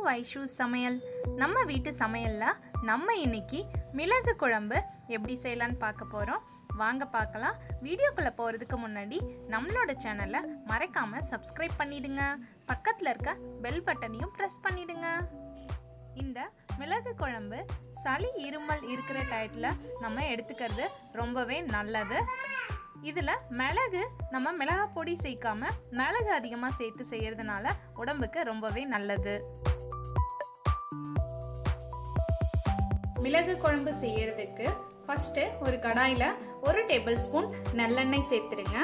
வைஷு சமையல். நம்ம வீட்டு சமையலில் நம்ம இன்னைக்கு மிளகு குழம்பு எப்படி செய்யலான்னு பார்க்க போகிறோம். வாங்க பார்க்கலாம். வீடியோக்குள்ளே போகிறதுக்கு முன்னாடி நம்மளோட சேனலை மறக்காமல் சப்ஸ்கிரைப் பண்ணிடுங்க. பக்கத்தில் இருக்க பெல் பட்டனையும் ப்ரெஸ் பண்ணிடுங்க. இந்த மிளகு குழம்பு சளி இருமல் இருக்கிற டயத்தில் நம்ம எடுத்துக்கிறது ரொம்பவே நல்லது. இதில் மிளகு நம்ம மிளகா பொடி சேர்க்காம மிளகு அதிகமாக சேர்த்து செய்யறதுனால உடம்புக்கு ரொம்பவே நல்லது. மிளகு குழம்பு செய்யறதுக்கு ஃபர்ஸ்ட் ஒரு கடாயில 1 டேபிள் ஸ்பூன் நல்லெண்ணெய் சேர்த்துடுங்க.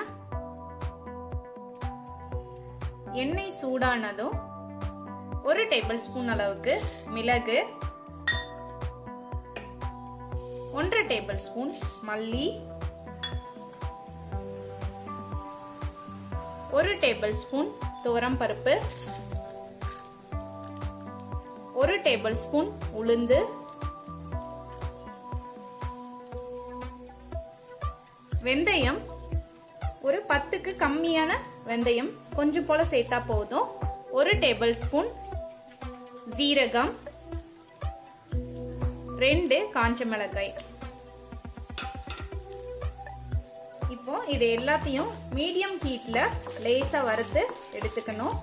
எண்ணெய் சூடானதும் 1 டேபிள் ஸ்பூன் அளவுக்கு மிளகு, 1 டேபிள் ஸ்பூன் மல்லி, 1 டேபிள் ஸ்பூன் துவரம் பருப்பு, 1 டேபிள் ஸ்பூன் உளுந்து, வெந்தயம் ஒரு 10க்கு கம்மியான வெந்தயம் கொஞ்சம் போல சேர்த்தா போதும். 1 டேபிள் ஸ்பூன் ஜீரகம், 2 காஞ்ச மிளகாய். இப்போ இது எல்லாத்தையும் மீடியம் ஹீட்ல லேசா வறுத்து எடுத்துக்கணும்.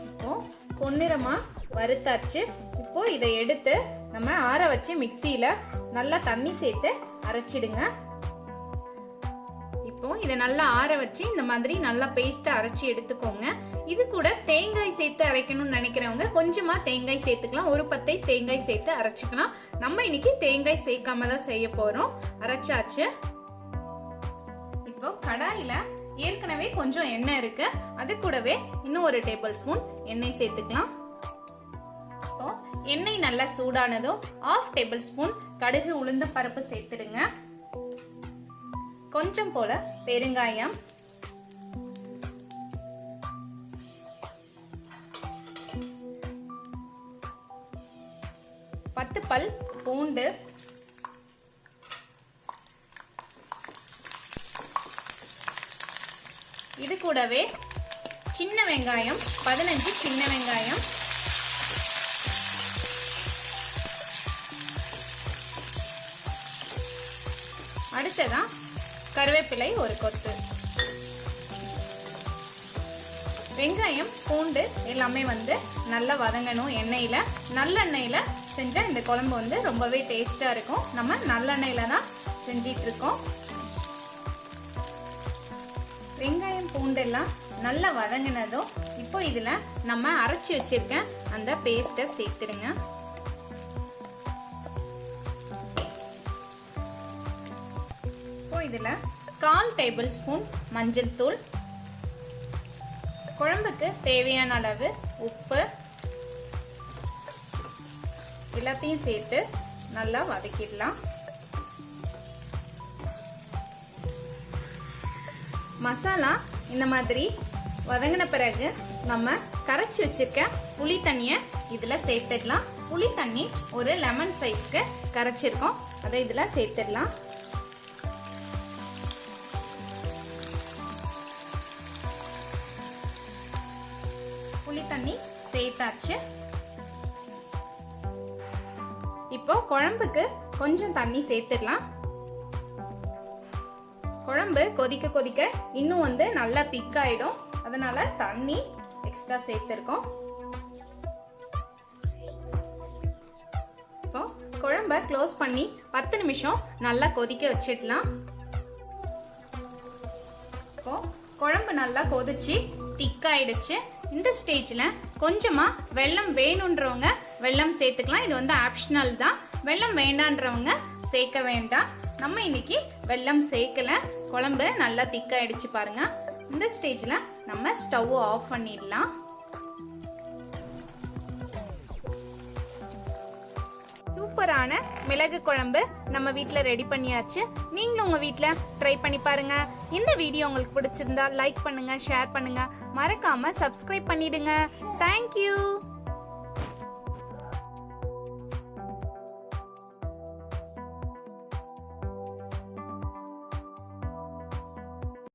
இப்போ பொன்னிறமா வறுத்தாச்சு. இப்போ இதை எடுத்து நம்ம ஆற வச்சு மிக்சியில நல்லா தண்ணி சேர்த்து அரைச்சிடுங்க. இப்போ இதை நல்லா ஆற வச்சு இந்த மாதிரி நல்லா பேஸ்டா அரைச்சி எடுத்துக்கோங்க. இது கூட தேங்காய் சேர்த்து அரைக்கணும்னு நினைக்கிறவங்க கொஞ்சமா தேங்காய் சேர்த்துக்கலாம். ஒரு பத்தை தேங்காய் சேர்த்து அரைச்சிக்கலாம். நம்ம இன்னைக்கு தேங்காய் சேர்க்காம தான் செய்ய போறோம். அரைச்சாச்சு. இப்போ கடாயில ஏற்கனவே கொஞ்சம் எண்ணெய் இருக்கு. அது கூடவே இன்னும் 1 டேபிள் ஸ்பூன் எண்ணெய் சேர்த்துக்கலாம். இப்போ எண்ணெய் நல்லா சூடானதும் 1/2 டேபிள் ஸ்பூன் கடுகு உளுந்த பருப்பு சேர்த்துடுங்க. கொஞ்சம் போல பெருங்காயம், பத்து பல் பூண்டு, இது கூடவே சின்ன வெங்காயம் 15 சின்ன வெங்காயம், அடுத்ததான் கருவேப்பிலை ஒரு கொத்து. வெங்காயம் பூண்டு எல்லாமே நல்லா வதங்கணும் எண்ணெயில. நல்லெண்ணெயில செஞ்ச இந்த குழம்பு ரொம்பவே டேஸ்டா இருக்கும். நம்ம நல்லெண்ணெயில தான் செஞ்சிட்டு இருக்கோம். வெங்காயம் பூண்டு எல்லாம் நல்லா வதங்கினதும் இப்போ இதுல நம்ம அரைச்சி வச்சிருக்க அந்த பேஸ்ட சேர்த்துடுங்க. இதுல 1/4 டேபிள் ஸ்பூன் மஞ்சள் தூள், குழம்புக்கு தேவையான அளவு உப்பு எல்லாத்தையும் சேர்த்து நல்லா வதக்கிடலாம். மசாலா இந்த மாதிரி வதங்கின பிறகு நம்ம கரைச்சி வச்சிருக்க புளி தண்ணிய இதுல சேர்த்துடலாம். புளி தண்ணி ஒரு லெமன் சைஸ்க்கு கரைச்சிருக்கோம். அதை இதுல சேர்த்துடலாம். புளி தண்ணி சேர்த்தாச்சு. இப்போ குழம்புக்கு கொஞ்சம் தண்ணி சேர்த்துடலாம். குழம்பு கொதிக்க கொதிக்க இன்னும் நல்லா திக்காயிடும். அதனால தண்ணி எக்ஸ்ட்ரா சேர்த்திருக்கோம். இப்போ குழம்ப க்ளோஸ் பண்ணி 10 நிமிஷம் நல்லா கொதிக்க வச்சிடலாம். இப்போ குழம்பு நல்லா கொதிச்சு திக்காயிடுச்சு. இந்த ஸ்டேஜ்ல கொஞ்சமா வெல்லம் வேணும்ன்றவங்க வெல்லம் சேர்த்துக்கலாம். இது ஆப்ஷனல் தான். வெல்லம் வேண்டான்றவங்க சேர்க்க வேண்டாம். நம்ம இன்னைக்கு வெல்லம் சேர்க்கல. குழம்பு நல்லா திக்காயிடுச்சு பாருங்க. இந்த ஸ்டேஜ்ல நம்ம ஸ்டவ் ஆஃப் பண்ணிடலாம். சூப்பரான மிளகு குழம்பு நம்ம வீட்ல ரெடி பண்ணியாச்சு. நீங்களும் உங்க வீட்ல ட்ரை பண்ணி பாருங்க. இந்த வீடியோ உங்களுக்கு பிடிச்சிருந்தா லைக் பண்ணுங்க, ஷேர் பண்ணுங்க, மறக்காம சப்ஸ்கிரைப் பண்ணிடுங்க. தேங்க்யூ.